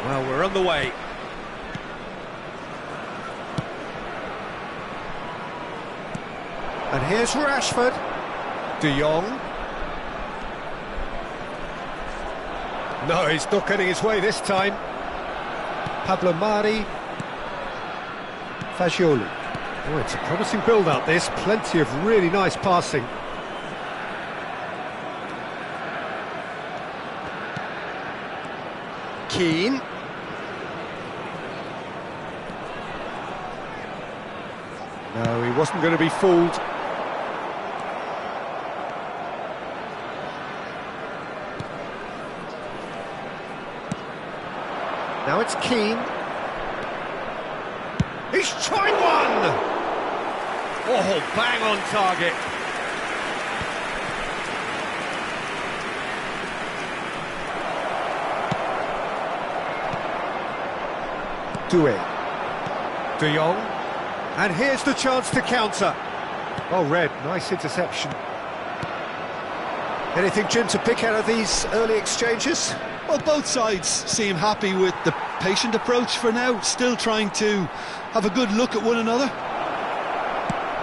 Well, we're on the way. And here's Rashford. De Jong. No, he's not getting his way this time. Pablo Mari. Fagioli. Oh, it's a promising build-up, this. Plenty of really nice passing. Keane. No, he wasn't going to be fooled. Now it's Keane. He's tried one! Oh, bang on target. Doué. De Jong. And here's the chance to counter. Oh, Red, nice interception. Anything, Jim, to pick out of these early exchanges? Well, both sides seem happy with the patient approach for now, still trying to have a good look at one another.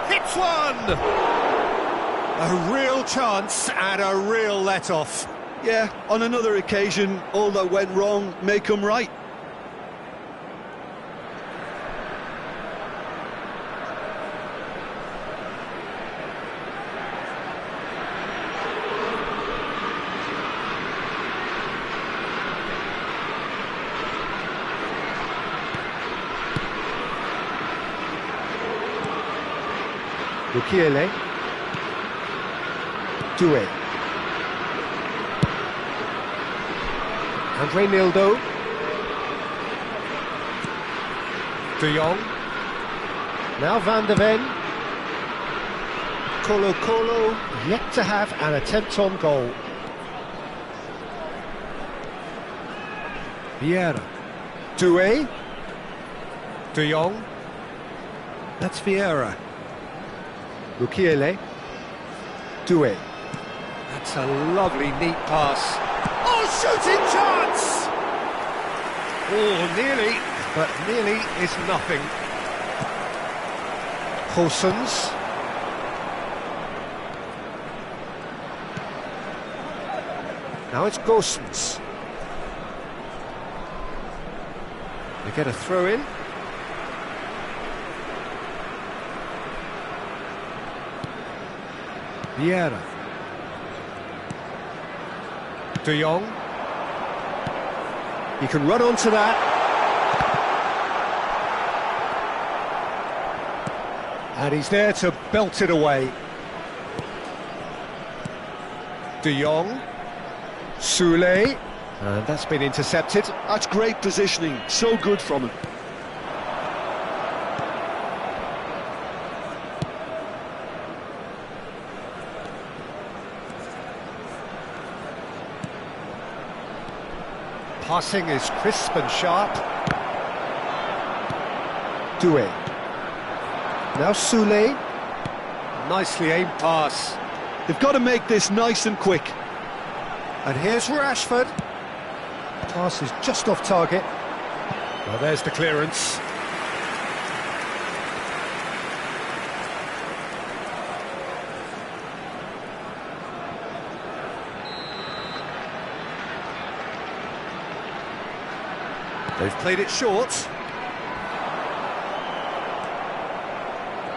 Hits one! A real chance and a real let-off. Yeah, on another occasion, all that went wrong may come right. Mukiele. Doué. Andre Nildo. De Jong. Now Van de Ven. Colo yet to have an attempt on goal. Vieira. Doué. De Jong. That's Vieira. Mukiele. Doué. That's a lovely, neat pass. Oh, shooting chance! Oh, nearly, but nearly is nothing. Goossens. Now it's Goossens. They get a throw in. Vieira. De Jong. He can run onto that. And he's there to belt it away. De Jong. Soulé. And that's been intercepted. That's great positioning, so good from him. Passing is crisp and sharp. Doué. Now Soulé. Nicely aimed pass. They've got to make this nice and quick. And here's Rashford. Pass is just off target. Well, there's the clearance. They've played it short.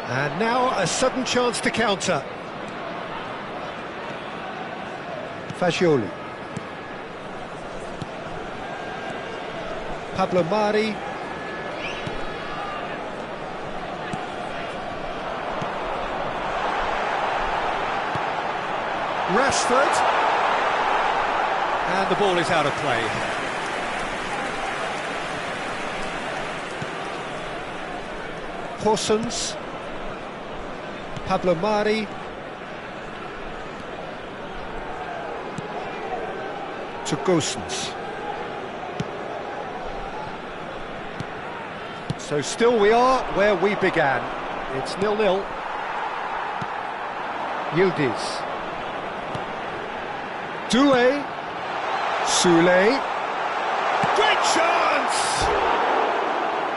And now a sudden chance to counter. Fagioli. Pablo Mari. Rashford. And the ball is out of play. Goossens. Pablo Mari. To Goossens. So still we are where we began. It's 0-0. Yildiz. Doué. Soulé. Great chance! chance.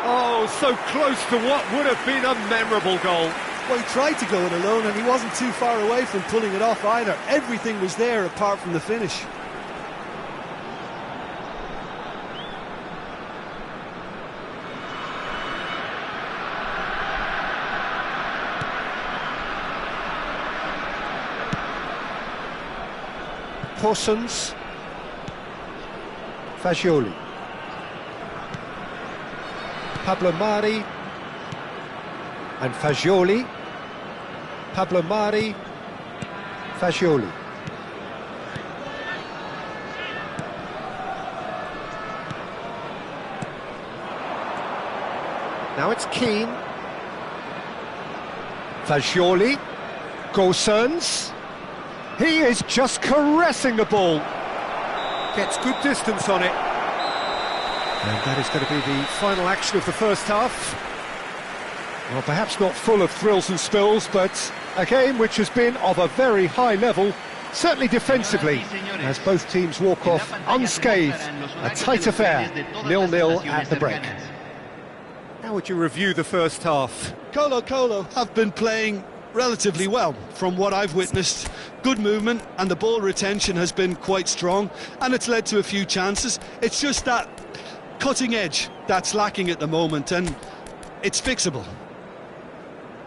Oh, so close to what would have been a memorable goal. Well, he tried to go it alone and he wasn't too far away from pulling it off either. Everything was there apart from the finish. Parsons, Fagioli, Pablo Mari and Fagioli, Pablo Mari, Fagioli. Now it's Keane, Fagioli, Gosens. He is just caressing the ball. Gets good distance on it. And that is going to be the final action of the first half. Well, perhaps not full of thrills and spills, but a game which has been of a very high level, certainly defensively, as both teams walk off unscathed. A tight affair, 0-0 at the break. How would you review the first half? Colo have been playing relatively well from what I've witnessed. Good movement and the ball retention has been quite strong and it's led to a few chances. It's just that cutting edge that's lacking at the moment and it's fixable.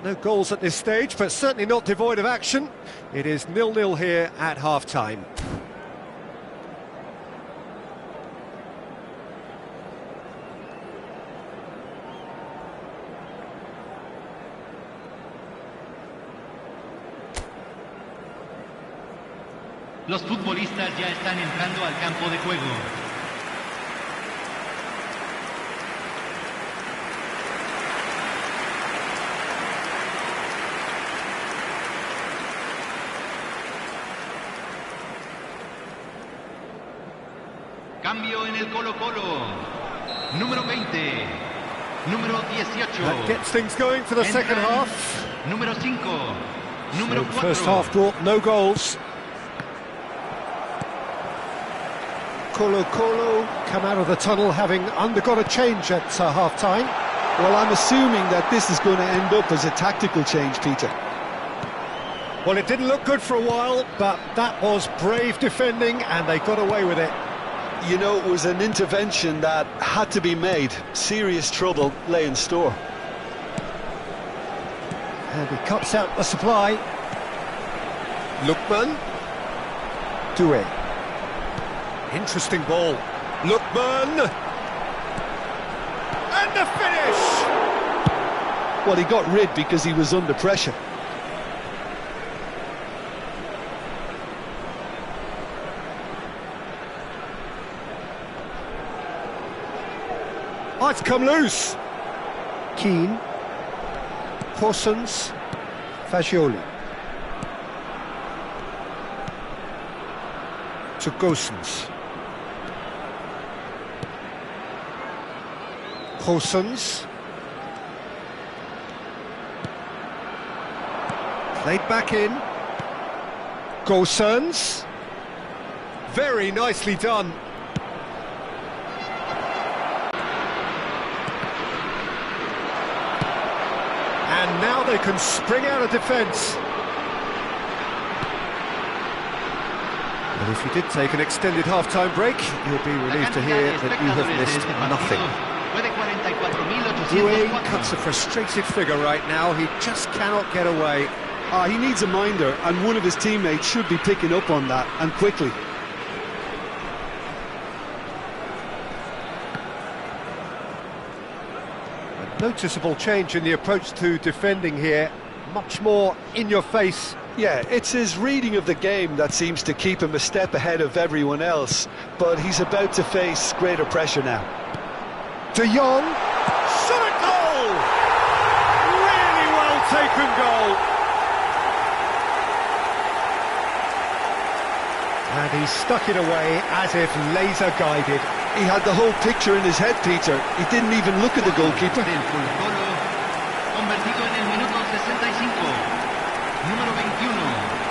No goals at this stage, but certainly not devoid of action. It is 0-0 here at half-time. Los futbolistas ya están entrando al campo de juego. Cambio en el Colo-Colo. Número 20. Número 18. That gets things going for the second half. Número 5. Número 4. First half brought no goals. Colo-Colo come out of the tunnel having undergone a change at half-time. Well, I'm assuming that this is going to end up as a tactical change, Peter. Well, it didn't look good for a while, but that was brave defending and they got away with it. You know, it was an intervention that had to be made. Serious trouble lay in store. And he cuts out the supply. Lookman. Doué. Interesting ball. Lookman. And the finish! Well, he got rid because he was under pressure. Oh, it's come loose. Keane. Parsons. Fagioli. To Gosens. Parsons. Played back in. Gosens. Very nicely done. And now they can spring out of defence. And if you did take an extended half-time break, you'll be relieved to hear that you have missed nothing. Doué cuts a frustrated figure right now. He just cannot get away. He needs a minder, and one of his teammates should be picking up on that, and quickly. A noticeable change in the approach to defending here. Much more in your face. Yeah, it's his reading of the game that seems to keep him a step ahead of everyone else, but he's about to face greater pressure now. De Jong, shot at goal! Really well taken goal. And he stuck it away as if laser guided. He had the whole picture in his head, Peter. He didn't even look at the goalkeeper. Convertido en el minuto 65. Número 21.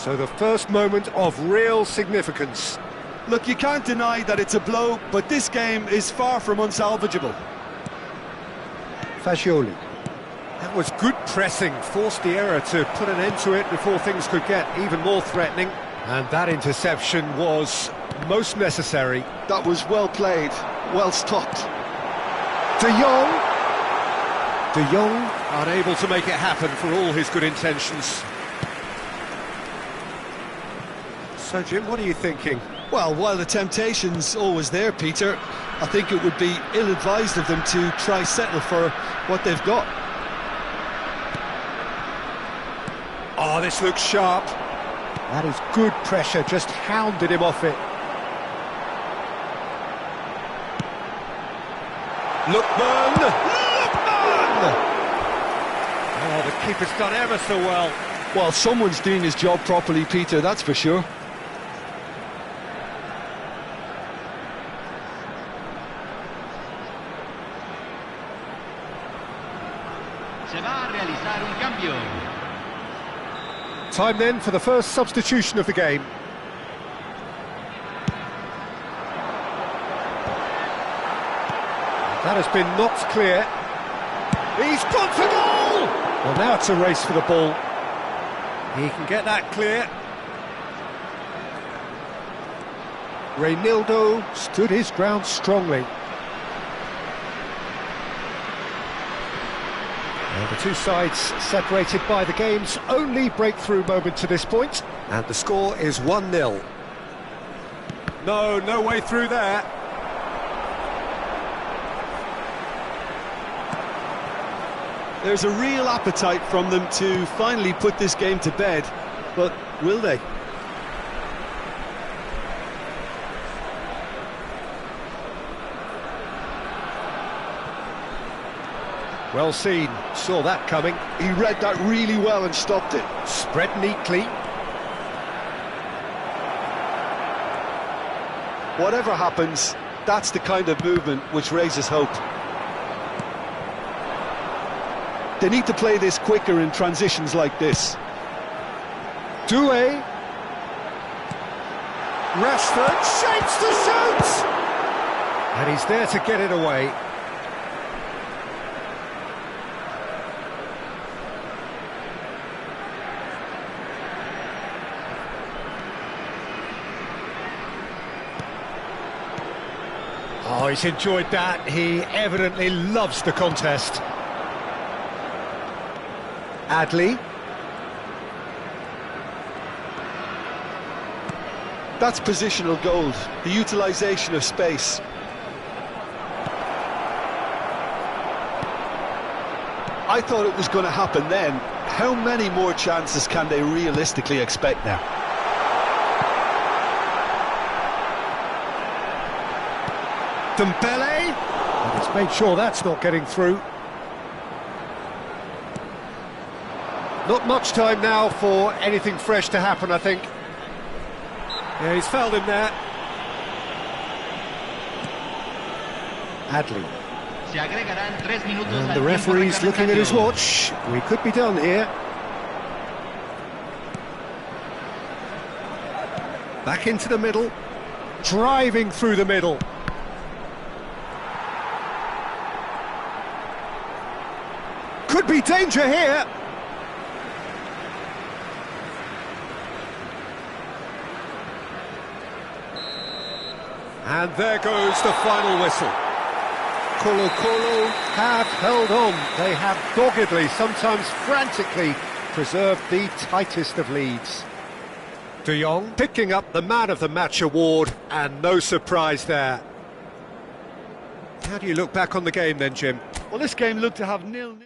So the first moment of real significance. Look, you can't deny that it's a blow, but this game is far from unsalvageable. Fagioli. That was good pressing, forced the error to put an end to it before things could get even more threatening. And that interception was most necessary. That was well played, well stopped. De Jong. De Jong unable to make it happen for all his good intentions. So Jim, what are you thinking? Well, while the temptation's always there, Peter, I think it would be ill-advised of them to try settle for what they've got. Oh, this looks sharp. That is good pressure, just hounded him off it. Lookman! Lookman! Oh, the keeper's done ever so well. Well, someone's doing his job properly, Peter, that's for sure. Se va a realizar un cambio. Time then for the first substitution of the game. That has been knocked clear. He's gone for goal! Well, now it's a race for the ball. He can get that clear. Reynildo stood his ground strongly. And the two sides separated by the game's only breakthrough moment to this point. And the score is 1-0. No way through there. There's a real appetite from them to finally put this game to bed, but will they? Well seen, saw that coming. He read that really well and stopped it. Spread neatly. Whatever happens, that's the kind of movement which raises hope. They need to play this quicker in transitions like this. Doué. Rashford shapes the shoot! And he's there to get it away. Oh, he's enjoyed that. He evidently loves the contest. Adley. That's positional gold, the utilisation of space. I thought it was going to happen then. How many more chances can they realistically expect now? Dembele. And he's made sure that's not getting through. Not much time now for anything fresh to happen, I think. Yeah, he's fouled him there. Adley. Se agregarán 3 minutos And al the tiempo referee's looking at his reglamentario. watch. We could be done here. Back into the middle. Driving through the middle. Could be danger here. And there goes the final whistle. Colo-Colo have held on. They have doggedly, sometimes frantically, preserved the tightest of leads. De Jong picking up the Man of the Match award, and no surprise there. How do you look back on the game then, Jim? Well, this game looked to have 0-0.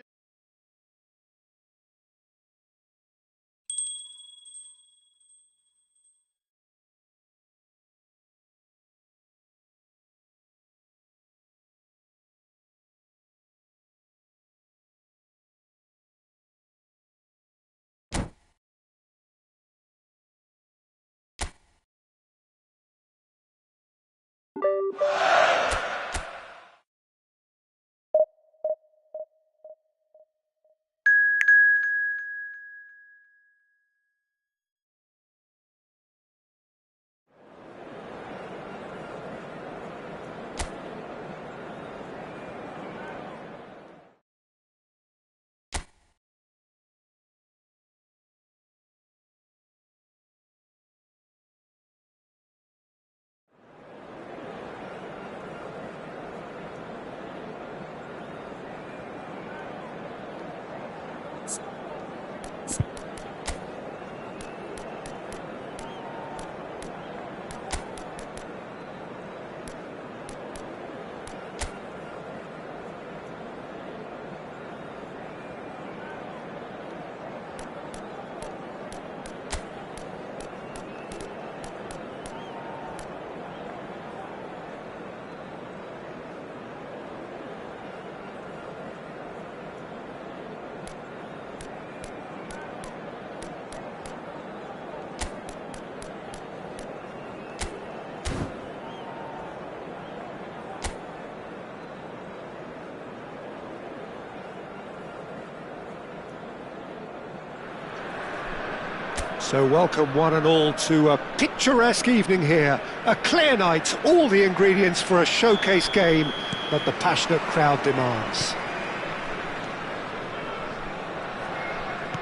So welcome one and all to a picturesque evening here. A clear night, all the ingredients for a showcase game that the passionate crowd demands.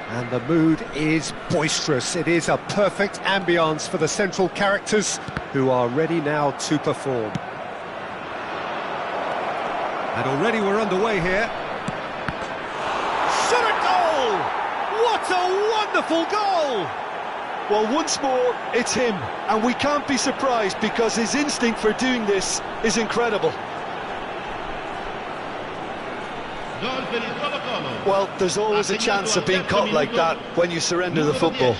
And the mood is boisterous. It is a perfect ambience for the central characters who are ready now to perform. And already we're underway here. Shot a goal! What a wonderful goal! Well, once more, it's him, and we can't be surprised because his instinct for doing this is incredible. Well, there's always a chance of being caught like that when you surrender the football.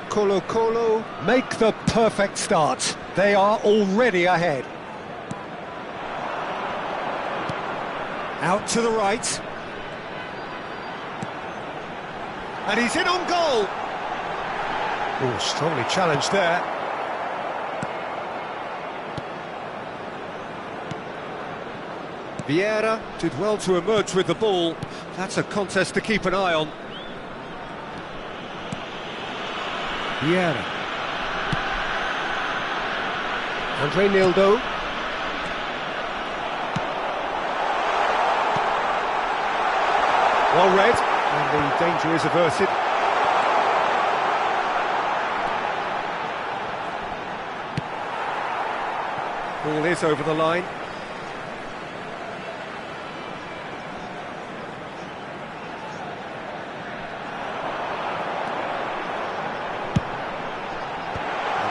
Colo-Colo make the perfect start. They are already ahead. Out to the right. And he's in on goal. Oh, strongly challenged there. Vieira did well to emerge with the ball. That's a contest to keep an eye on. Vieira. Andre Nildo. Well read, and the danger is averted. Ball is over the line.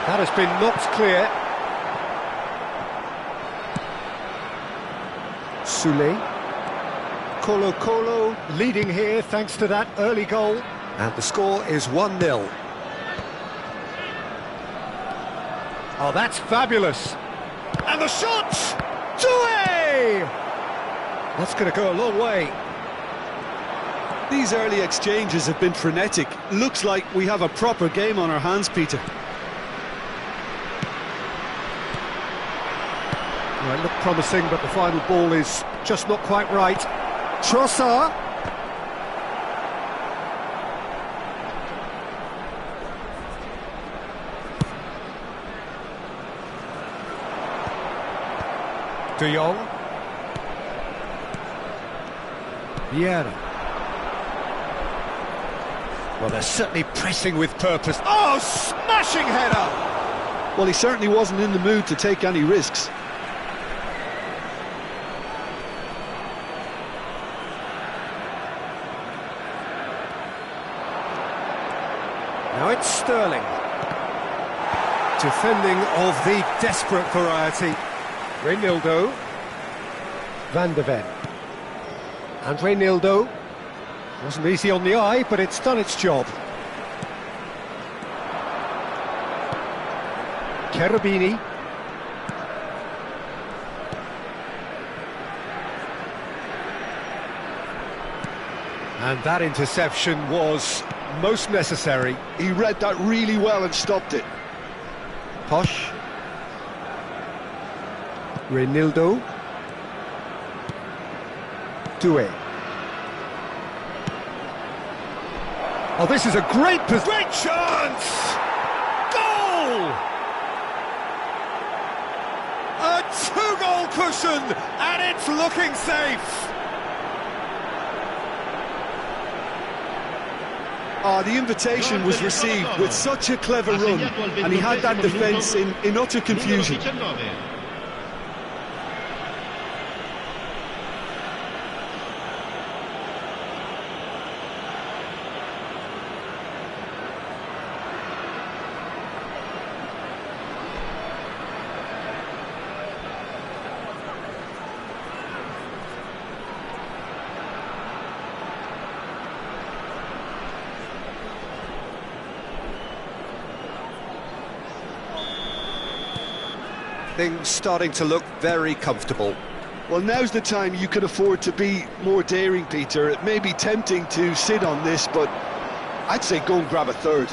That has been knocked clear. Soule. Colo-Colo leading here thanks to that early goal. And the score is 1-0. Oh, that's fabulous. And the shot! Doué! That's going to go a long way. These early exchanges have been frenetic. Looks like we have a proper game on our hands, Peter. Well, it looked promising, but the final ball is just not quite right. Trossard. De Jong. Vieira. Well, they're certainly pressing with purpose. Oh, smashing header! Well, he certainly wasn't in the mood to take any risks. Now it's Sterling. Defending of the desperate variety. Reinildo. Van de Ven. Andre Nildo. Wasn't easy on the eye, but it's done its job. Cherubini. And that interception was most necessary. He read that really well and stopped it. Posh. Reinildo. Doué. Oh, this is a great chance! Goal! A two-goal cushion, and it's looking safe. Oh, the invitation was received with such a clever run, and he had that defence in utter confusion. Things starting to look very comfortable. Well, now's the time you could afford to be more daring, Peter. It may be tempting to sit on this, but I'd say go and grab a third.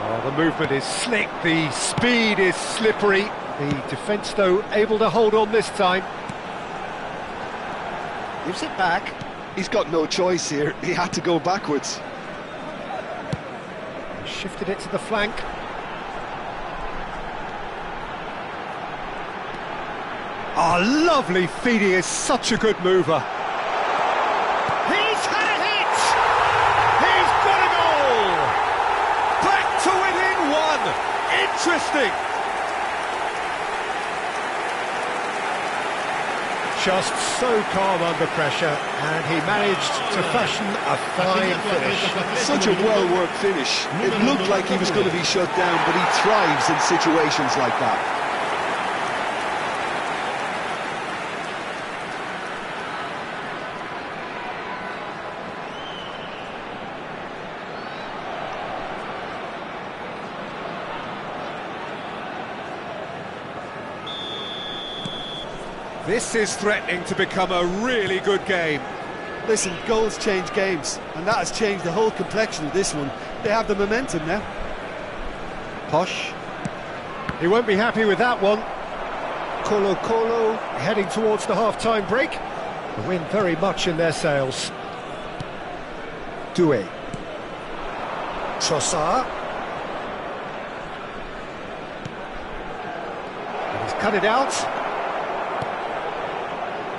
Oh, the movement is slick, the speed is slippery. The defence, though, able to hold on this time. Gives it back. He's got no choice here. He had to go backwards. Shifted it to the flank. Oh, lovely feed. He is such a good mover. He's had a hit! He's got a goal! Back to within one! Interesting! Just so calm under pressure, and he managed to fashion a fine finish. Such a well-worked finish. It looked like he was going to be shut down, but he thrives in situations like that. This is threatening to become a really good game. Listen, goals change games, and that has changed the whole complexion of this one. They have the momentum now. Posh. He won't be happy with that one. Colo heading towards the half-time break. The wind very much in their sails. Doué. Trossard. And he's cut it out.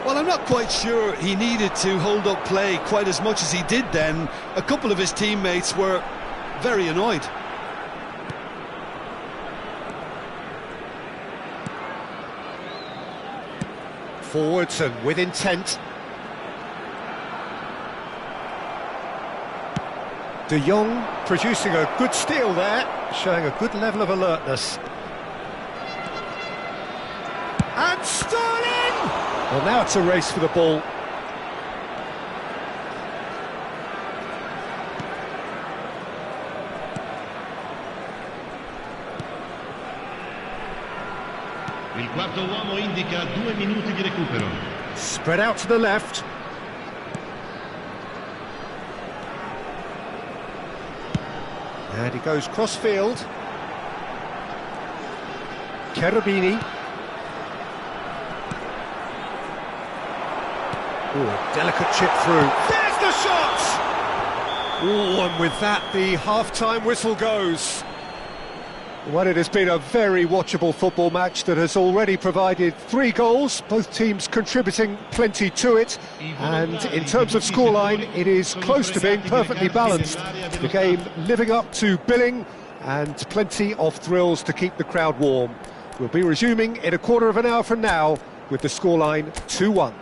Well, I'm not quite sure he needed to hold up play quite as much as he did then. A couple of his teammates were very annoyed. Forwards and with intent. De Jong producing a good steal there, showing a good level of alertness. And Sterling! Well, now it's a race for the ball. Il quarto uomo indica 2 minuti di recupero. Spread out to the left. And he goes cross-field. Cherubini. Oh, delicate chip through. There's the shot! Oh, and with that, the half-time whistle goes. Well, it has been a very watchable football match that has already provided 3 goals, both teams contributing plenty to it. And in terms of scoreline, it is close to being perfectly balanced. The game living up to billing and plenty of thrills to keep the crowd warm. We'll be resuming in a quarter of an hour from now with the scoreline 2-1.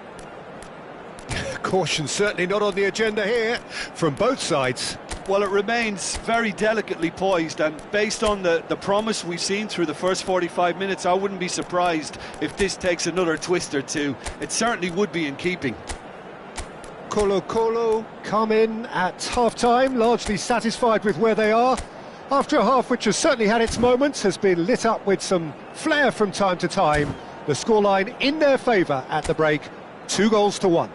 Caution certainly not on the agenda here from both sides. Well, it remains very delicately poised, and based on the promise we've seen through the first 45 minutes, I wouldn't be surprised if this takes another twist or two. It certainly would be in keeping. Colo come in at half-time, largely satisfied with where they are. After a half which has certainly had its moments, has been lit up with some flair from time to time. The scoreline in their favour at the break, 2-1.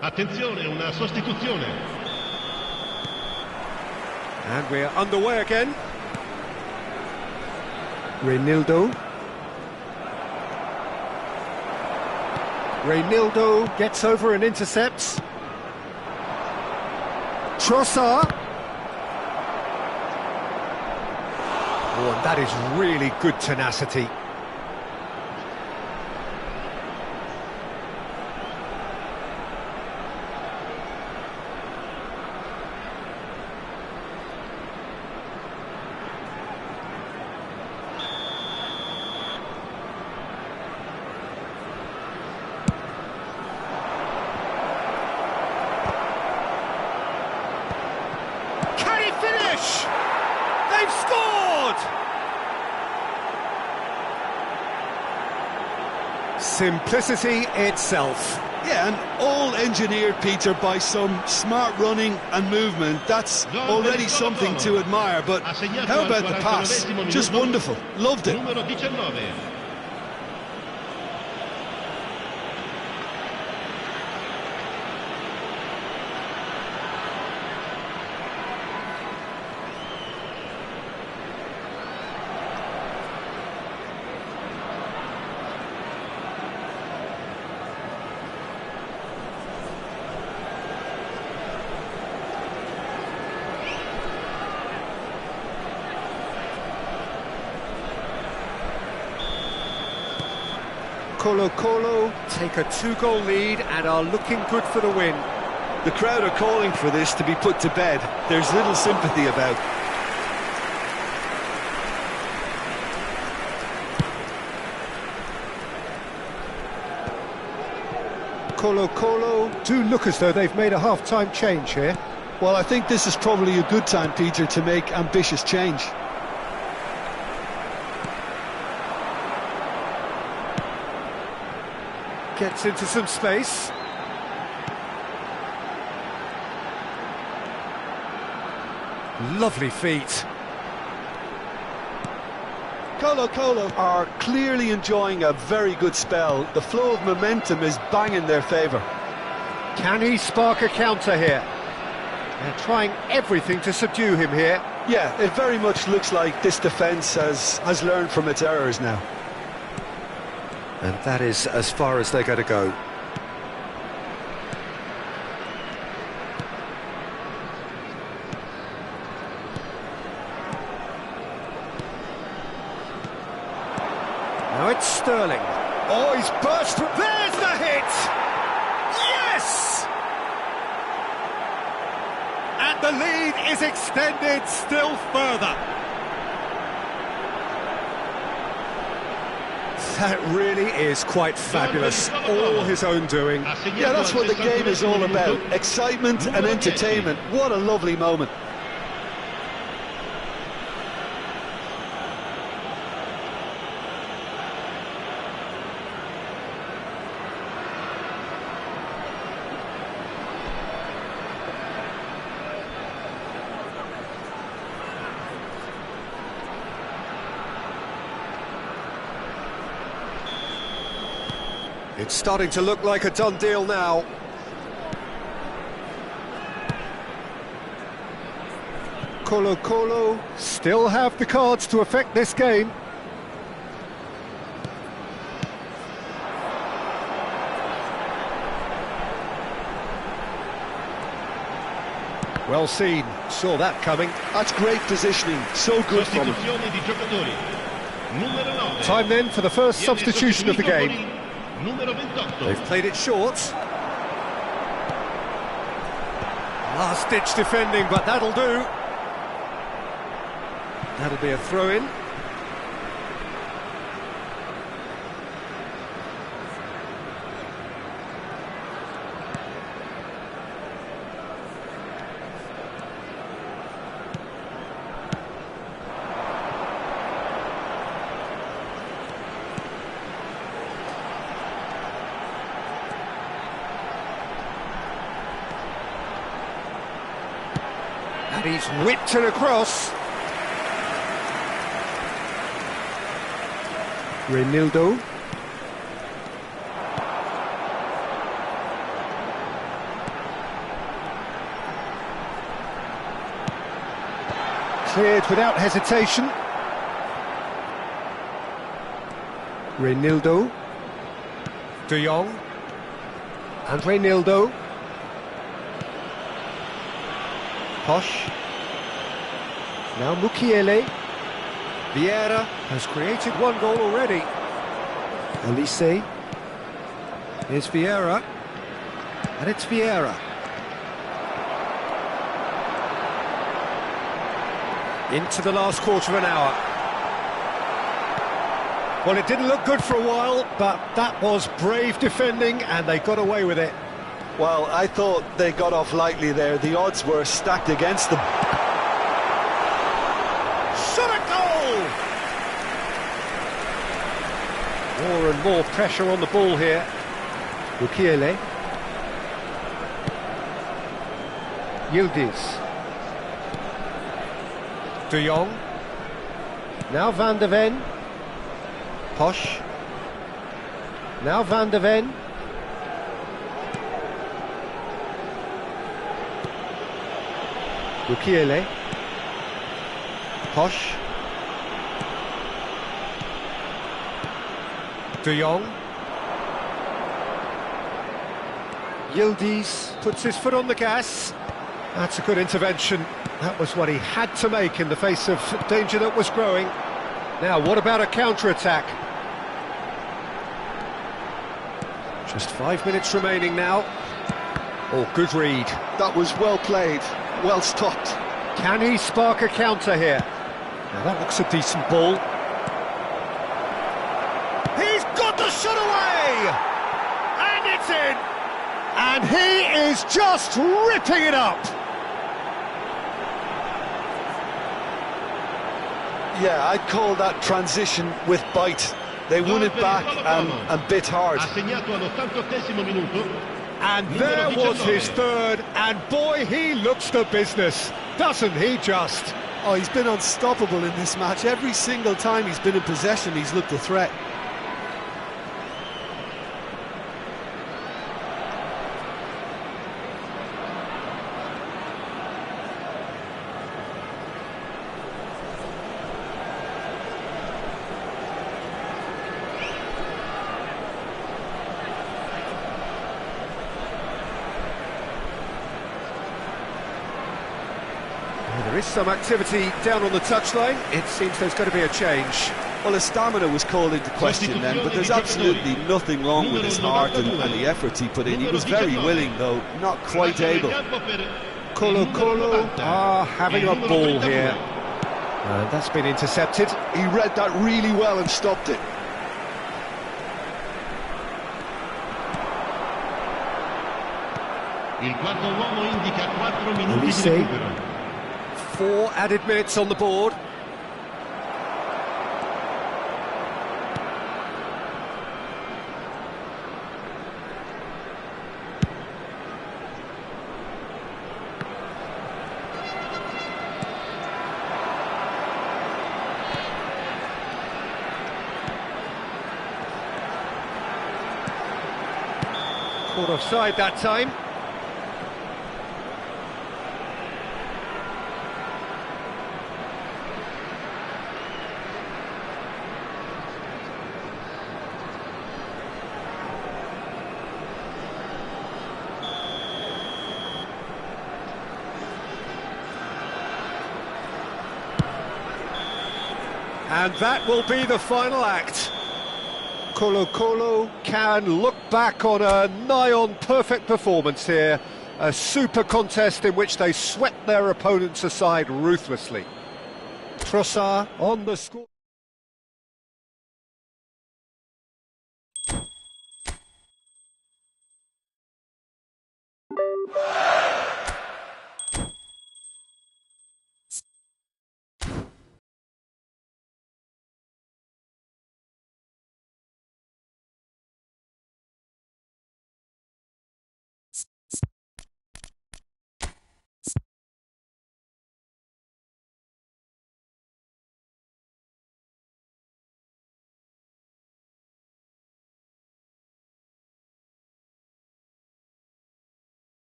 Attenzione, una sostituzione. And we're underway again. Reinildo gets over and intercepts. Trossard. Oh, and that is really good tenacity. Can he finish? They've scored! Simplicity itself. Yeah, and all engineered, Peter, by some smart running and movement. That's already something to admire, but how about the pass? Just wonderful. Loved it. Numero 19. Colo-Colo take a 2-goal lead and are looking good for the win. The crowd are calling for this to be put to bed. There's little sympathy about. Colo-Colo do look as though they've made a half-time change here. Well, I think this is probably a good time, Peter, to make ambitious change. Gets into some space. Lovely feet. Colo-Colo are clearly enjoying a very good spell. The flow of momentum is bang in their favour. Can he spark a counter here? They're trying everything to subdue him here. Yeah, it very much looks like this defence has learned from its errors now. And that is as far as they're going to go. Now it's Sterling. Oh, he's burst through. There's the hit! Yes! And the lead is extended still further. That really is quite fabulous, all his own doing. Yeah, that's what the game is all about. Excitement and entertainment. What a lovely moment. It's starting to look like a done deal now. Colo-Colo still have the cards to affect this game. Well seen, saw that coming. That's great positioning, so good from him. Time then for the first substitution of the game. Numero 28. They've played it short. Last-ditch defending, but that'll do. That'll be a throw-in. And he's whipped it across. Reinildo. Cleared without hesitation. Reinildo. De Jong. And Reinildo. Posh. Now Mukiele. Vieira has created one goal already. Elise. Here's Vieira. And it's Vieira. Into the last quarter of an hour. Well, it didn't look good for a while, but that was brave defending and they got away with it. Well, I thought they got off lightly there. The odds were stacked against them. shot at goal! More and more pressure on the ball here. Mukiele. Yildiz. De Jong. Now Van der Ven. Posch. Now Van der Ven. Mukiele. Posch. De Jong. Yildiz puts his foot on the gas. That's a good intervention. That was what he had to make in the face of danger that was growing. Now, what about a counter-attack? Just 5 minutes remaining now. Oh, good read. That was well played, well stopped. Can he spark a counter here? Now, that looks a decent ball. He's got the shot away! And it's in! And he is just ripping it up! Yeah, I'd call that transition with bite. They won it back and bit hard. And there was his third, and boy, he looks the business, doesn't he just? Oh, he's been unstoppable in this match. Every single time he's been in possession, he's looked a threat. There is some activity down on the touchline. It seems there's going to be a change. Well, his stamina was called into question then, but there's absolutely nothing wrong with his heart and the efforts he put in. He was very willing, though, not quite able. Colo having a ball here. And that's been intercepted. He read that really well and stopped it. Il quarto uomo indica 4 minuti di recupero. 4 added minutes on the board. Caught offside that time. And that will be the final act. Colo can look back on a nigh-on perfect performance here. A super contest in which they swept their opponents aside ruthlessly. Trossard on the score.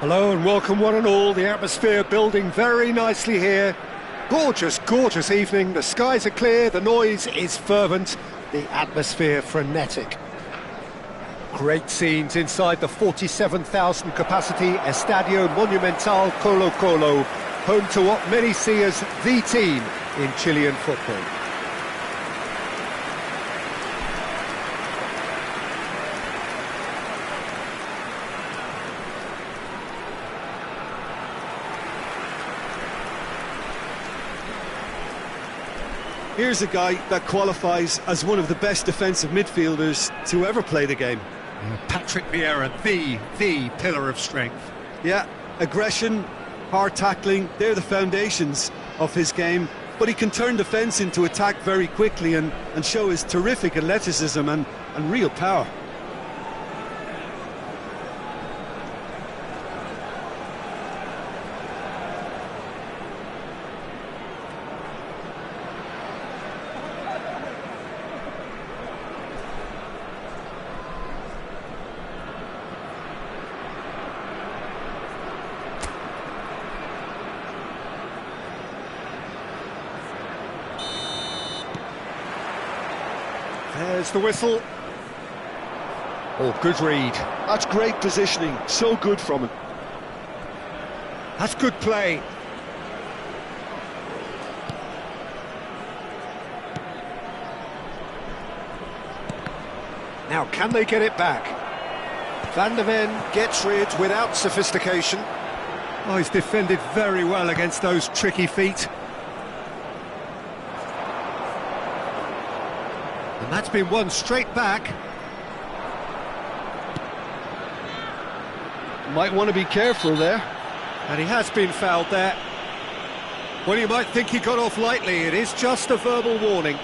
Hello and welcome one and all. The atmosphere building very nicely here. Gorgeous, gorgeous evening. The skies are clear, the noise is fervent, the atmosphere frenetic. Great scenes inside the 47,000 capacity Estadio Monumental Colo-Colo, home to what many see as the team in Chilean football. Here's a guy that qualifies as one of the best defensive midfielders to ever play the game. Patrick Vieira, the pillar of strength. Yeah, aggression, hard tackling, they're the foundations of his game, but he can turn defence into attack very quickly and show his terrific athleticism and real power. There's the whistle. Oh, good read. That's great positioning, so good from him. That's good play. Now, can they get it back? Van der Ven gets rid without sophistication. Oh, he's defended very well against those tricky feet. And that's been won straight back. Might want to be careful there. And he has been fouled there. Well, you might think he got off lightly. It is just a verbal warning.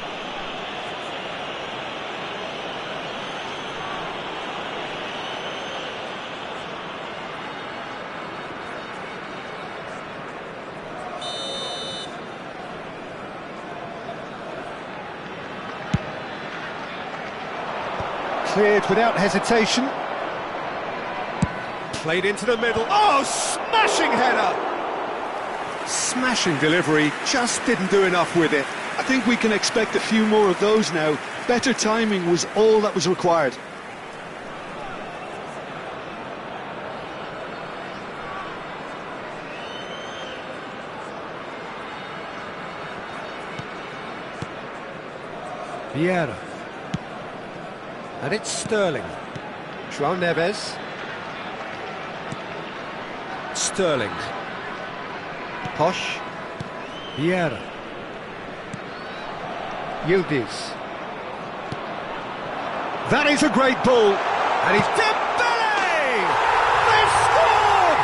Cleared without hesitation. Played into the middle. Oh, smashing header! Smashing delivery, just didn't do enough with it. I think we can expect a few more of those now. Better timing was all that was required. Vieira. And it's Sterling. João Neves. Sterling. Posh. Vieira. Yildiz. That is a great ball. And he's Dembele! They've scored!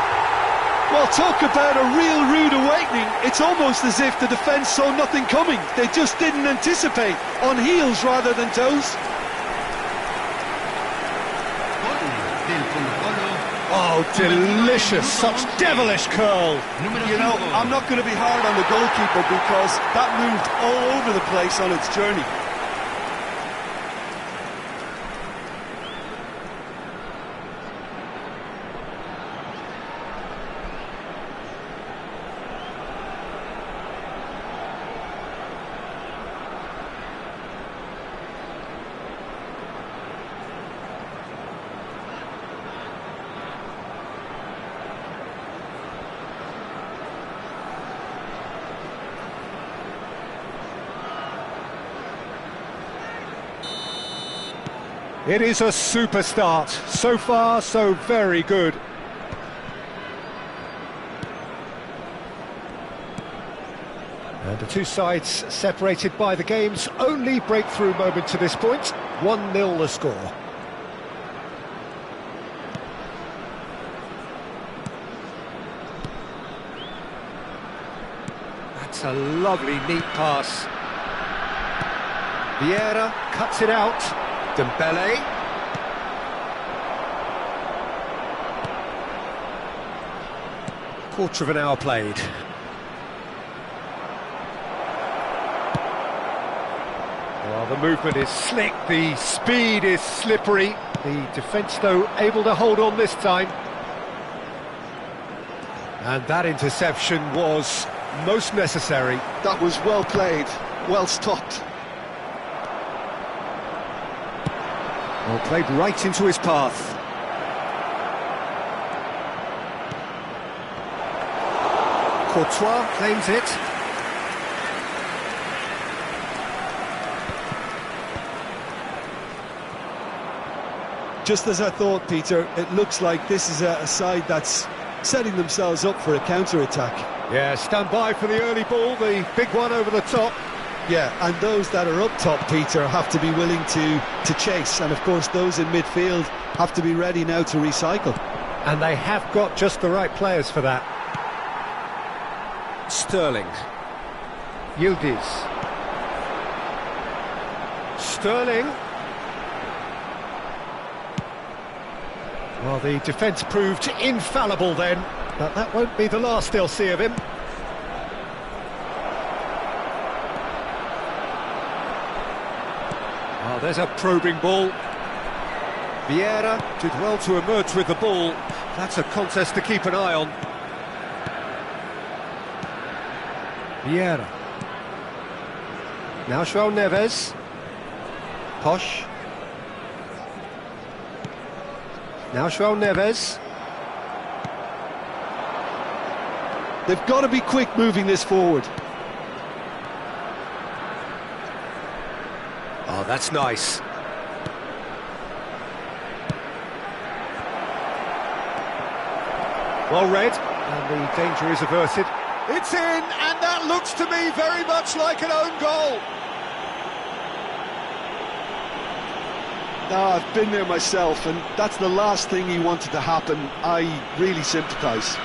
Well, talk about a real rude awakening. It's almost as if the defence saw nothing coming. They just didn't anticipate. On heels rather than toes. Oh, delicious, such devilish curl. You know, I'm not going to be hard on the goalkeeper because that moved all over the place on its journey. It is a super start. So far, so very good. And the two sides separated by the game's only breakthrough moment to this point. 1-0 the score. That's a lovely, neat pass. Vieira cuts it out. Dembele. Quarter of an hour played. Well, the movement is slick, the speed is slippery. The defence, though, able to hold on this time. And that interception was most necessary. That was well played, well stopped. Well, played right into his path. Courtois claims it. Just as I thought, Peter, it looks like this is a side that's setting themselves up for a counter-attack. Yeah, stand by for the early ball, the big one over the top. Yeah, and those that are up top, Peter, have to be willing to chase. And, of course, those in midfield have to be ready now to recycle. And they have got just the right players for that. Sterling. Yildiz. Sterling. Well, the defence proved infallible then, but that won't be the last they'll see of him. Oh, there's a probing ball. Vieira did well to emerge with the ball. That's a contest to keep an eye on. Vieira. Now João Neves. Posh. Now João Neves. They've got to be quick moving this forward. Oh, that's nice. Well read, and the danger is averted. It's in, and that looks to me very much like an own goal. No, I've been there myself, and that's the last thing he wanted to happen. I really sympathise.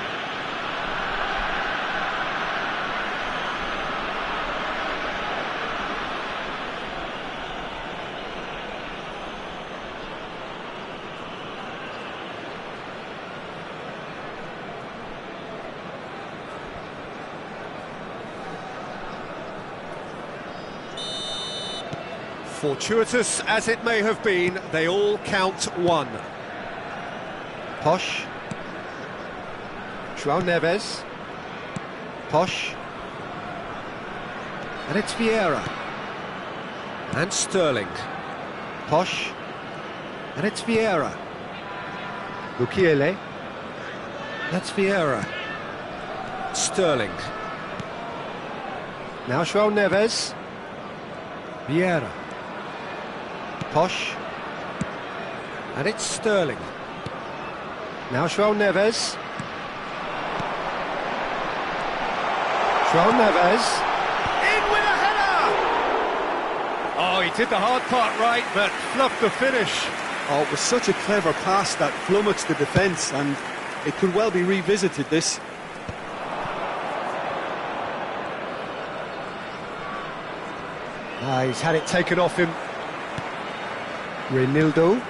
Fortuitous as it may have been, they all count one. Posh. João Neves. Posh. And it's Vieira. And Sterling. Posh. And it's Vieira. Mukiele. That's Vieira. Sterling. Now João Neves. Vieira. Posh. And it's Sterling. Now João Neves. João Neves. In with a header! Oh, he did the hard part right, but fluffed the finish. Oh, it was such a clever pass that flummoxed the defence, and it could well be revisited, this. He's had it taken off him. Reinildo.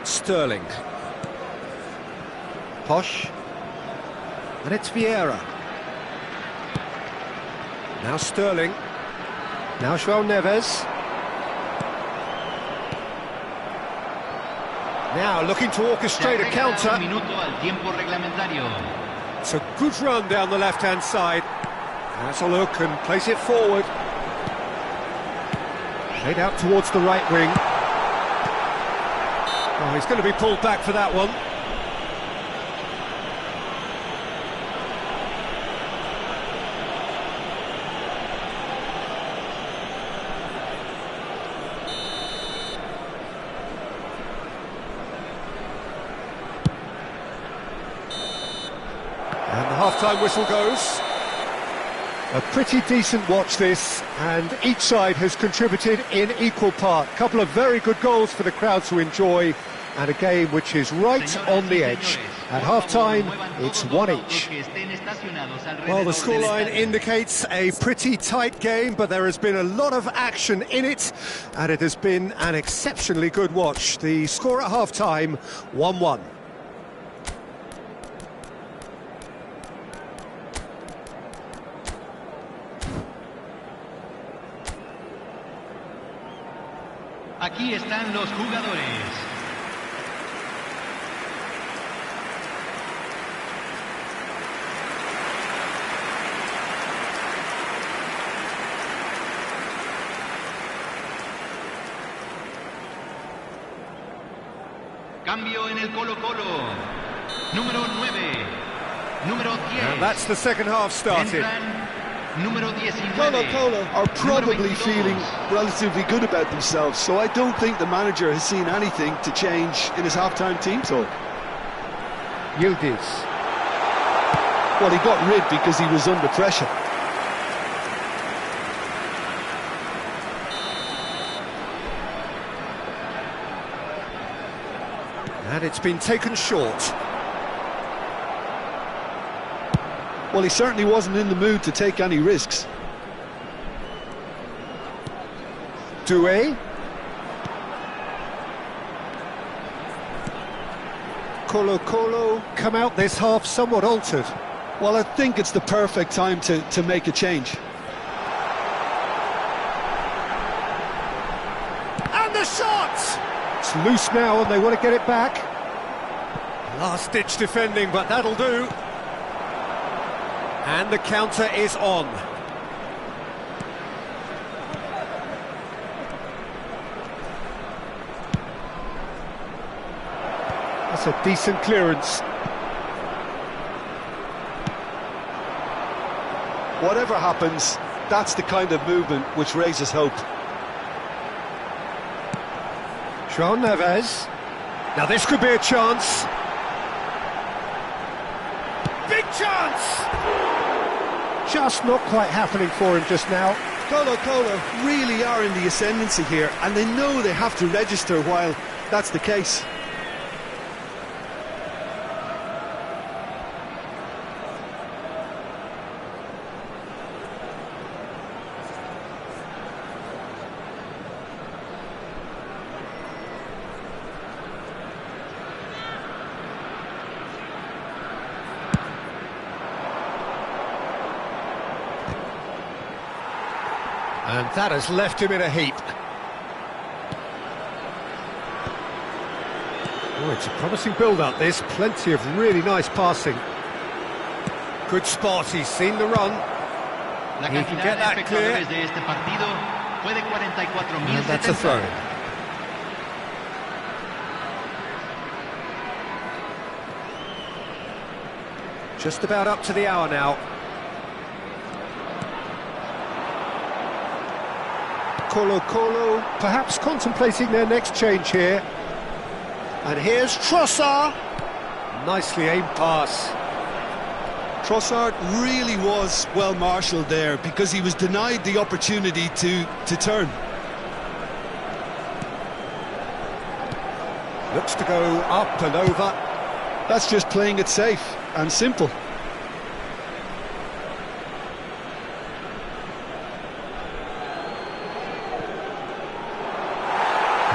Sterling. Posh. And it's Vieira. Now Sterling. Now João Neves. Now looking to orchestrate a counter. It's a good run down the left-hand side. Has a look and plays it forward. Played out towards the right wing. Oh, he's going to be pulled back for that one. And the half-time whistle goes. A pretty decent watch this, and each side has contributed in equal part. A couple of very good goals for the crowd to enjoy, and a game which is right on the edge. At half-time, it's one each. Well, the scoreline indicates a pretty tight game, but there has been a lot of action in it, and it has been an exceptionally good watch. The score at half-time, 1-1. Aquí están los jugadores. Cambio en el Colo-Colo. Número 9. Número 10. And that's the second half started. Entran número 19. Colo are probably Número 22. feeling relatively good about themselves, so I don't think the manager has seen anything to change in his half-time team talk. Yildiz. Well, he got rid because he was under pressure. And it's been taken short. Well, he certainly wasn't in the mood to take any risks. Doué. Colo come out this half somewhat altered. Well, I think it's the perfect time to make a change. And the shot! It's loose now and they want to get it back. Last-ditch defending, but that'll do. And the counter is on. That's a decent clearance. Whatever happens, that's the kind of movement which raises hope. João Neves. Now this could be a chance. Big chance! Just not quite happening for him just now. Colo really are in the ascendancy here, and they know they have to register while that's the case. And that has left him in a heap. Oh, it's a promising build-up, this. Plenty of really nice passing. Good spot, he's seen the run. La He can get that clear. de este partido fue de 44.070. And that's a throw. Just about up to the hour now. Colo perhaps contemplating their next change here. And here's Trossard. Nicely aimed pass. Trossard really was well marshalled there because he was denied the opportunity to turn. Looks to go up and over. That's just playing it safe and simple.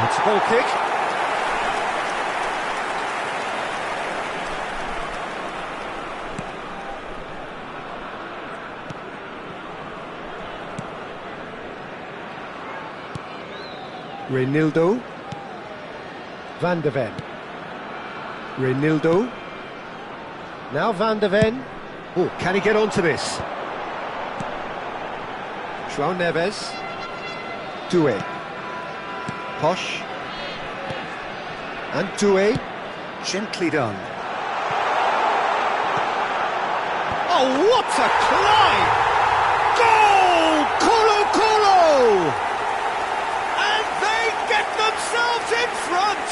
It's a goal kick. Reinildo. Van de Ven. Reinildo. Now Van de Ven. Oh, can he get onto this? João Neves. Doué. Posh. And Doué. Gently done. Oh, what a climb! Goal! Colo! And they get themselves in front!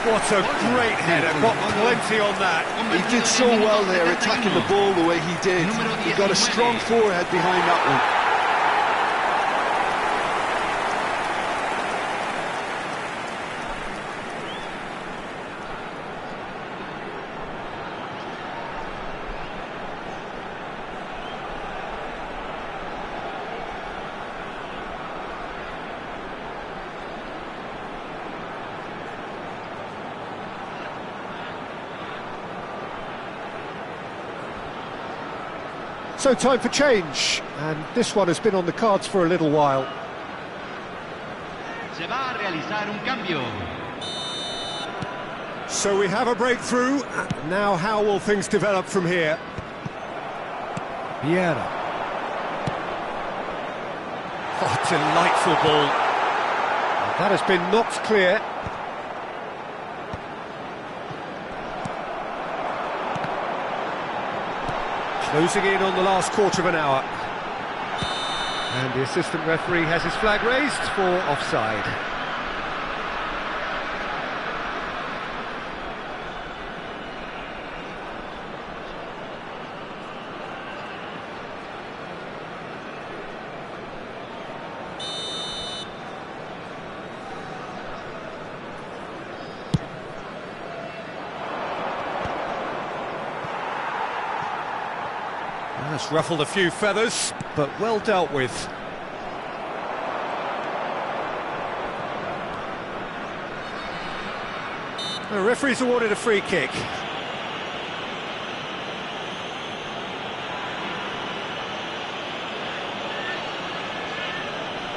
What a great header, got plenty on that. He did so well there, attacking the ball the way he did. He got a strong forehead behind that one. So time for change, and this one has been on the cards for a little while. Se va a realizar un cambio. So we have a breakthrough. Now how will things develop from here? Vieira. Oh, delightful ball. That has been knocked clear. Closing in on the last quarter of an hour. And the assistant referee has his flag raised for offside. That's ruffled a few feathers, but well dealt with. The referee's awarded a free kick.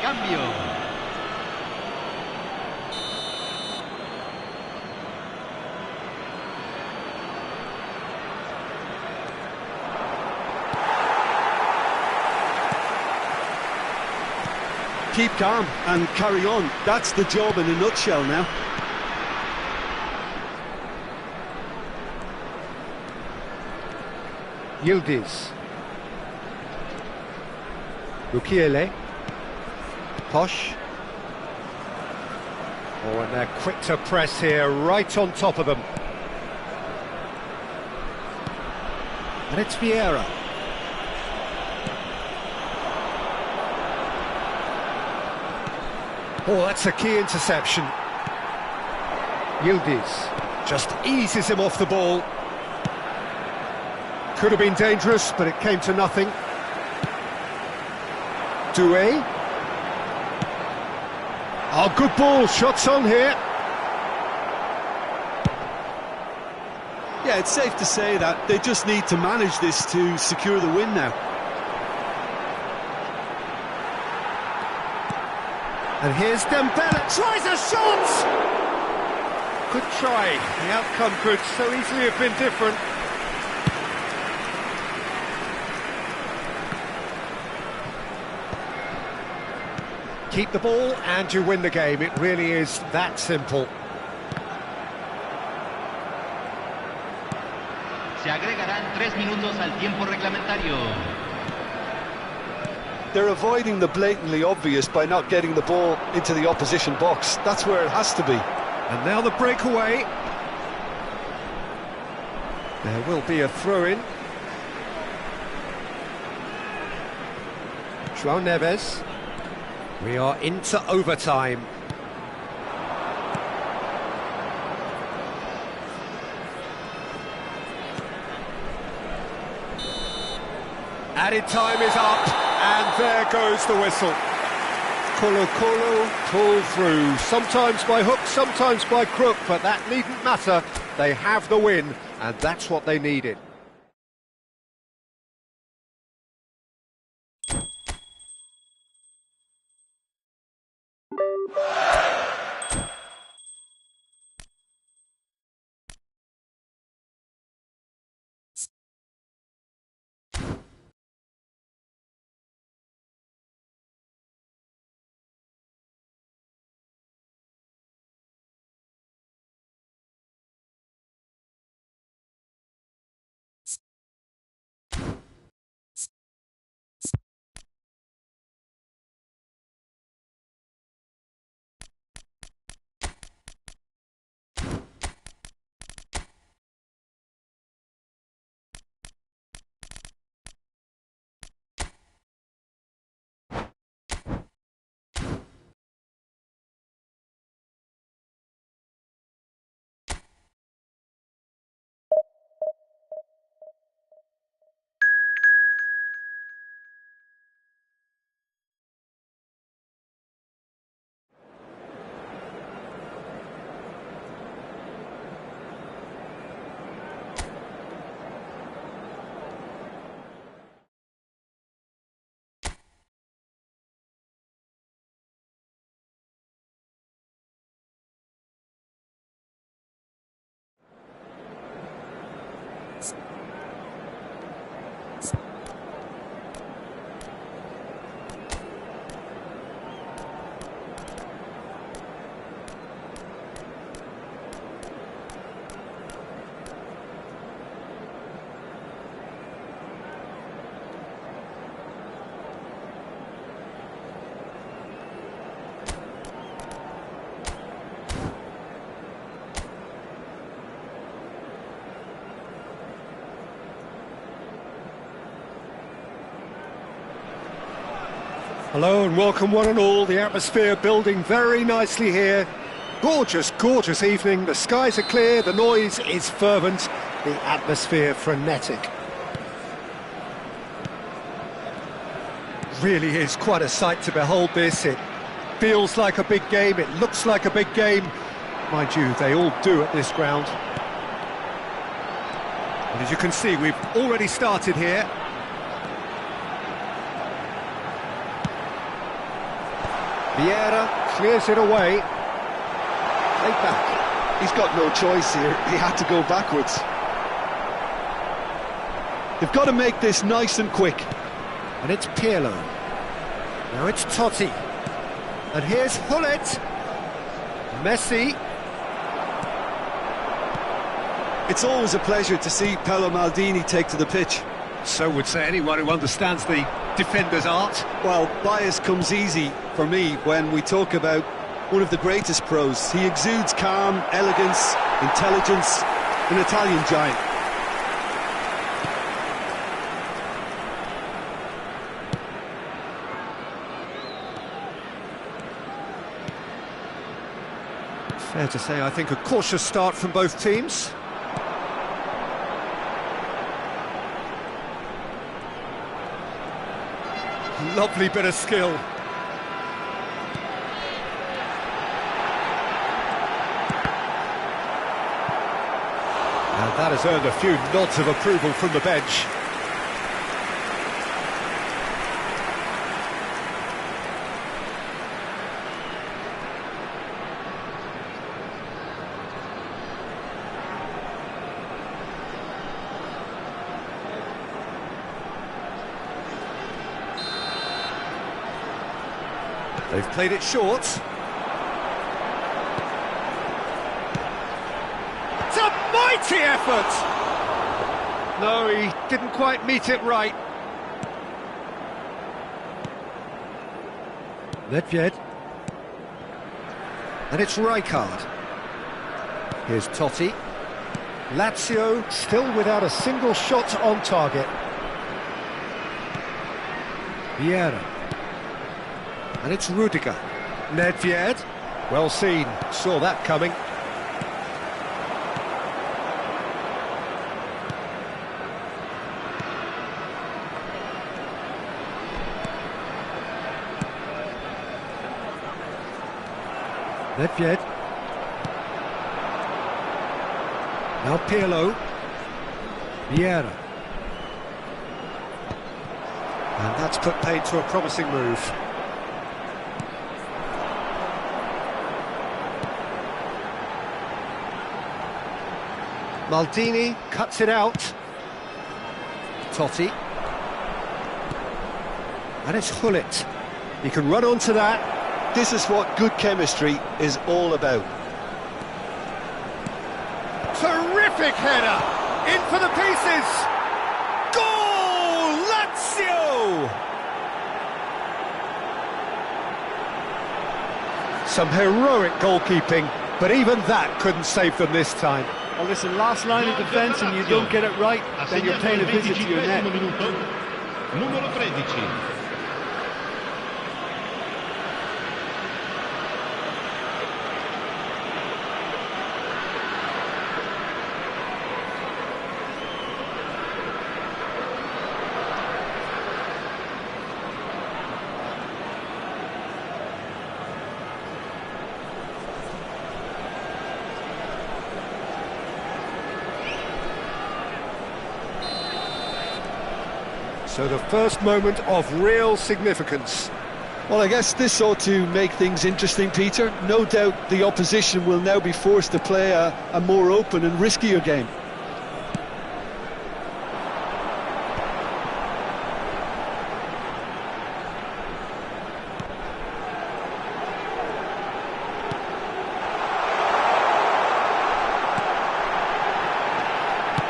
Cambio. Keep calm and carry on. That's the job in a nutshell now. Yildiz. Rukiele. Posh. Oh, and they're quick to press here, right on top of them. And it's Vieira. Oh, that's a key interception. Yildiz just eases him off the ball. Could have been dangerous, but it came to nothing. Doué. Oh, good ball, shots on here. Yeah, it's safe to say that they just need to manage this to secure the win now. And here's Dembele, tries a shot! Good try, the outcome could so easily have been different. Keep the ball and you win the game, it really is that simple. Se agregarán 3 minutos al tiempo reglamentario. They're avoiding the blatantly obvious by not getting the ball into the opposition box. That's where it has to be. And now the breakaway. There will be a throw-in. João Neves. We are into overtime. Added time is up, and there goes the whistle. Colo-Colo pull through, sometimes by hook, sometimes by crook, but that needn't matter. They have the win, and that's what they needed. Hello and welcome one and all. The atmosphere building very nicely here. Gorgeous, gorgeous evening. The skies are clear, the noise is fervent, the atmosphere frenetic. Really is quite a sight to behold this. It feels like a big game, it looks like a big game. Mind you, they all do at this ground. And as you can see, we've already started here. Vieira clears it away. Play back. He's got no choice here. He had to go backwards. They've got to make this nice and quick. And it's Pirlo. Now it's Totti. And here's Hullet. Messi. It's always a pleasure to see Paolo Maldini take to the pitch. So would say anyone who understands the defender's art. Well, bias comes easy for me when we talk about one of the greatest pros. He exudes calm, elegance, intelligence, an Italian giant. Fair to say, I think, a cautious start from both teams. Lovely bit of skill. And that has earned a few nods of approval from the bench. They've played it short. It's a mighty effort! No, he didn't quite meet it right. Nedved. And it's Rijkaard. Here's Totti. Lazio still without a single shot on target. Vieira. And it's Rudiger. Nedved. Well seen. Saw that coming. Nedved. Now Pirlo. Vieira. And that's put paid to a promising move. Maldini cuts it out. Totti. And it's Hullet. He can run onto that. This is what good chemistry is all about. Terrific header! In for the pieces! Goal! Lazio! Some heroic goalkeeping, but even that couldn't save them this time. Well, listen, last line of defence and you don't get it right, then you're paying a visit to your net. Numero 13. So the first moment of real significance. Well, I guess this ought to make things interesting, Peter. No doubt the opposition will now be forced to play a more open and riskier game.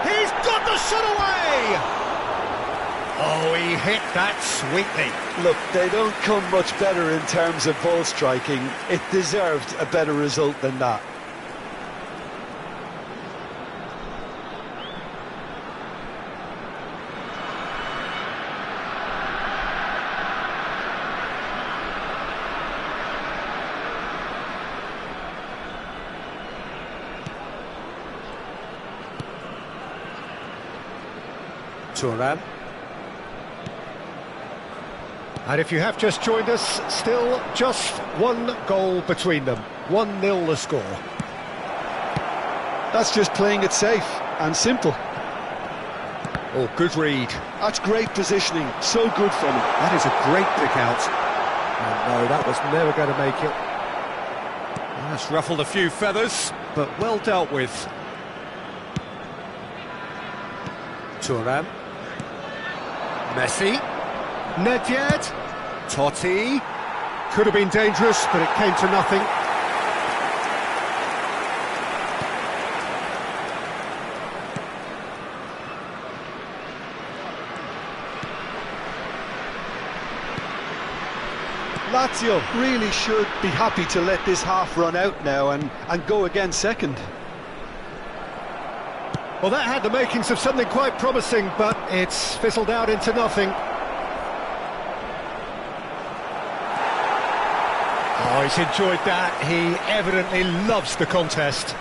He's got the shot away! Oh, he hit that sweetly. Look, they don't come much better in terms of ball striking. It deserved a better result than that. Turan. And if you have just joined us, still just one goal between them. 1-0 the score. That's just playing it safe and simple. Oh, good read. That's great positioning, so good from him. That is a great pick out. And no, that was never going to make it. That's ruffled a few feathers, but well dealt with. Turan. Messi. Nedved. Totti. Could have been dangerous, but it came to nothing. Lazio really should be happy to let this half run out now and go again second. Well, that had the makings of something quite promising, but it's fizzled out into nothing. Oh, he's enjoyed that. He evidently loves the contest.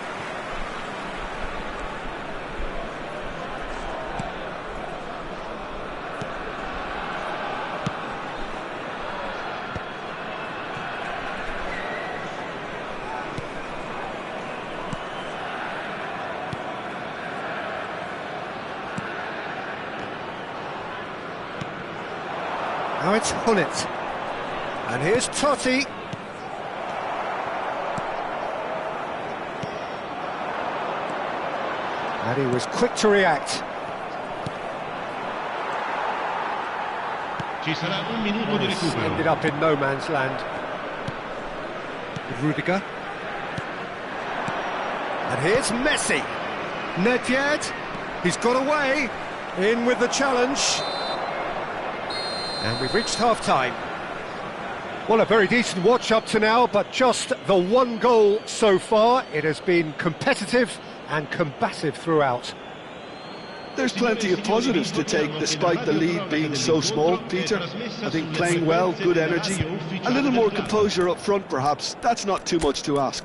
Now it's Hullet. And here's Totti. And he was quick to react. Ci sarà un minuto di recupero. Ended up in no man's land. Rudiger. And here's Messi. Nedved. He's got away. In with the challenge. And we've reached half-time. Well, a very decent watch up to now, but just the one goal so far. It has been competitive and combative throughout. There's plenty of positives to take despite the lead being so small, Peter. I think playing well, good energy, a little more composure up front perhaps. That's not too much to ask.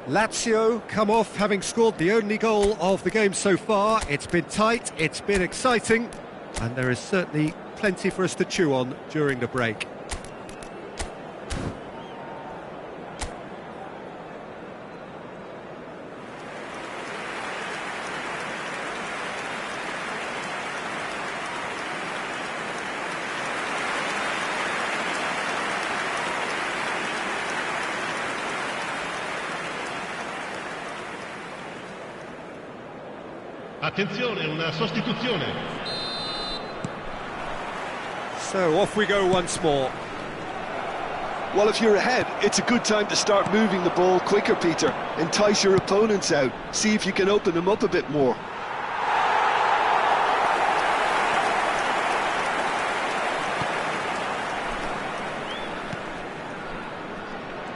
Lazio come off having scored the only goal of the game so far. It's been tight, it's been exciting, and there is certainly plenty for us to chew on during the break. Attenzione, una sostituzione. So off we go once more. Well, if you're ahead, it's a good time to start moving the ball quicker, Peter. Entice your opponents out. See if you can open them up a bit more.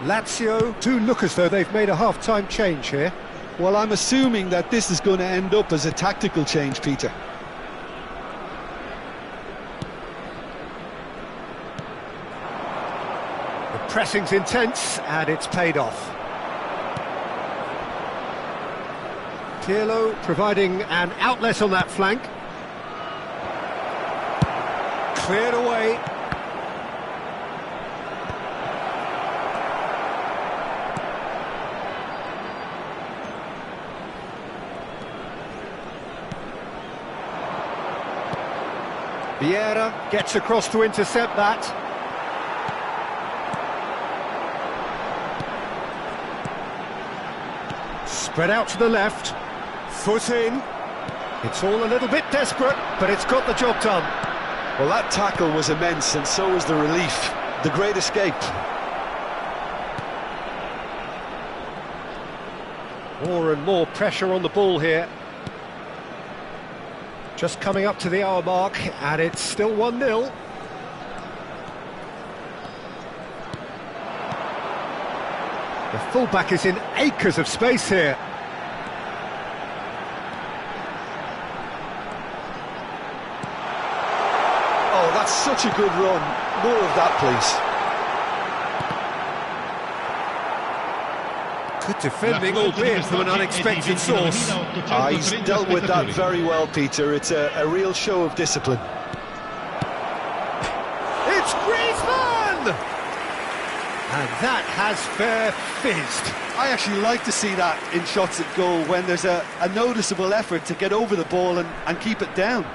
Lazio do look as though they've made a half-time change here. Well, I'm assuming that this is going to end up as a tactical change, Peter. The pressing's intense, and it's paid off. Thapelo providing an outlet on that flank. Cleared away. Vieira gets across to intercept that. Spread out to the left. Foot in. It's all a little bit desperate, but it's got the job done. Well, that tackle was immense, and so was the relief. The great escape. More and more pressure on the ball here. Just coming up to the hour mark, and it's still 1-0. The fullback is in acres of space here. Oh, that's such a good run. More of that, please. Good defending, albeit from an unexpected source. He's dealt with that very well, Peter. It's a real show of discipline. It's Griezmann! And that has fair fizzed. I actually like to see that in shots at goal, when there's a noticeable effort to get over the ball and keep it down.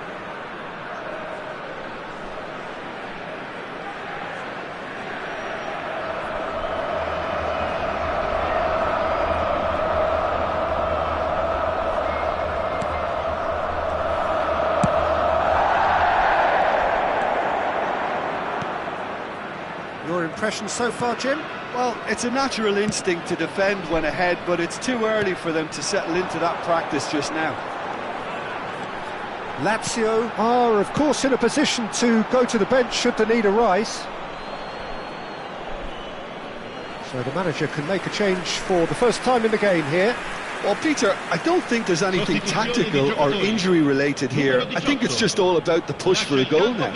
Your impression so far, Jim? Well, it's a natural instinct to defend when ahead, but it's too early for them to settle into that practice just now. Lazio are, of course, in a position to go to the bench should the need arise. So the manager can make a change for the first time in the game here. Well, Peter, I don't think there's anything tactical or injury-related here. I think it's just all about the push for a goal now.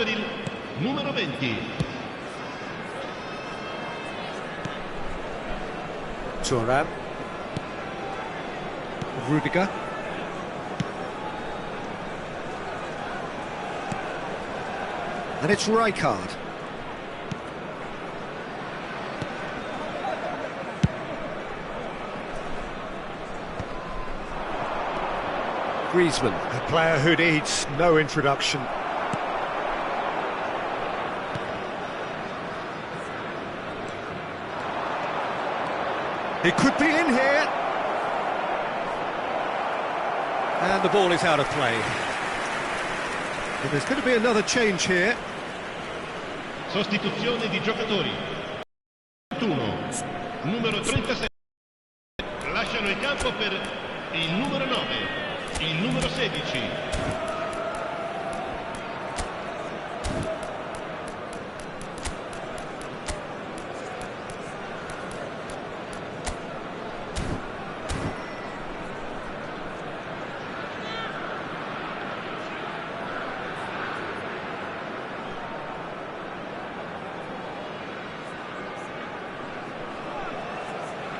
Numero 20. Thuram. Rudiger. And it's Rijkaard. Griezmann, a player who needs no introduction. It could be in here. And the ball is out of play. But there's going to be another change here. Sostituzione di giocatori. 21. Numero 37. Lasciano il campo per il numero 9. Il numero 16.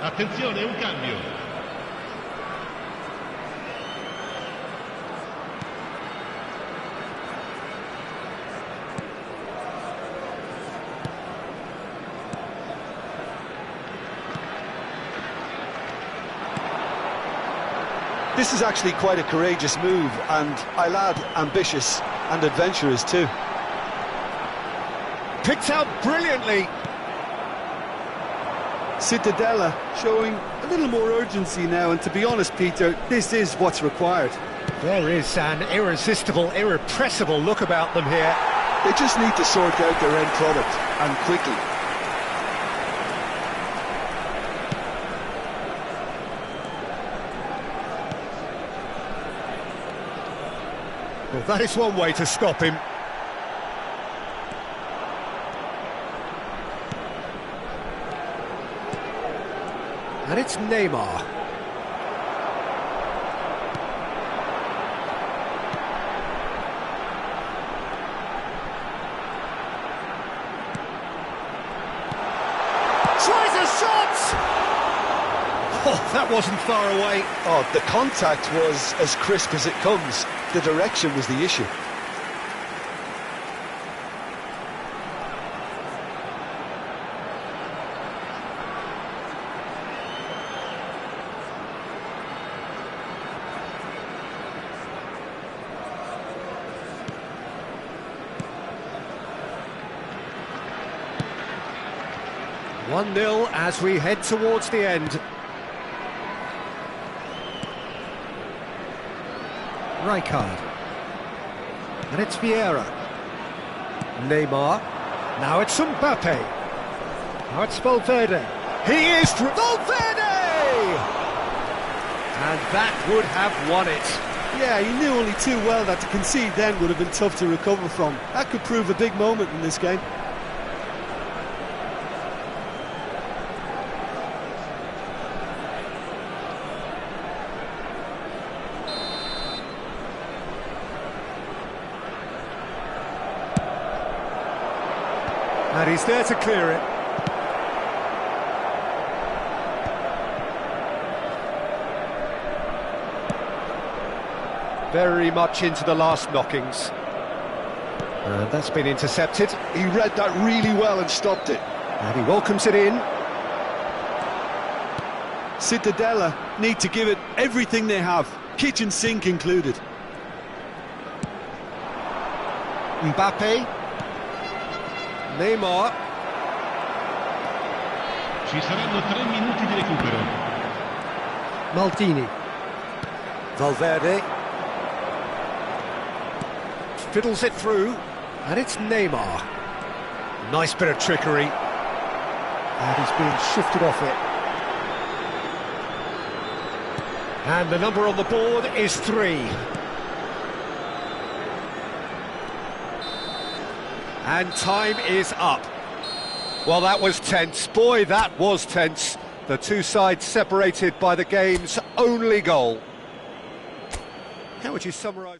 Attenzione, un cambio. This is actually quite a courageous move, and I'll add ambitious and adventurous too. Picked out brilliantly. Cittadella showing a little more urgency now, and to be honest, Peter, this is what's required. There is an irresistible, irrepressible look about them here. They just need to sort out their end product, and quickly. Well, that is one way to stop him. And it's Neymar. Tries a shot! Oh, that wasn't far away. Oh, the contact was as crisp as it comes. The direction was the issue. One 0 as we head towards the end. Rijkaard. And it's Vieira. Neymar. Now it's Mbappe. Now it's Valverde. He is Valverde! And that would have won it. Yeah, he knew only too well that to concede then would have been tough to recover from. That could prove a big moment in this game. And he's there to clear it. Very much into the last knockings. And that's been intercepted. He read that really well and stopped it. And he welcomes it in. Cittadella need to give it everything they have, kitchen sink included. Mbappe. Neymar. Ci saranno 3 minuti di recupero. Maldini. Valverde. Fiddles it through. And it's Neymar. Nice bit of trickery. And he's being shifted off it. And the number on the board is 3. And time is up. Well, that was tense. Boy, that was tense. The two sides separated by the game's only goal. How would you summarise?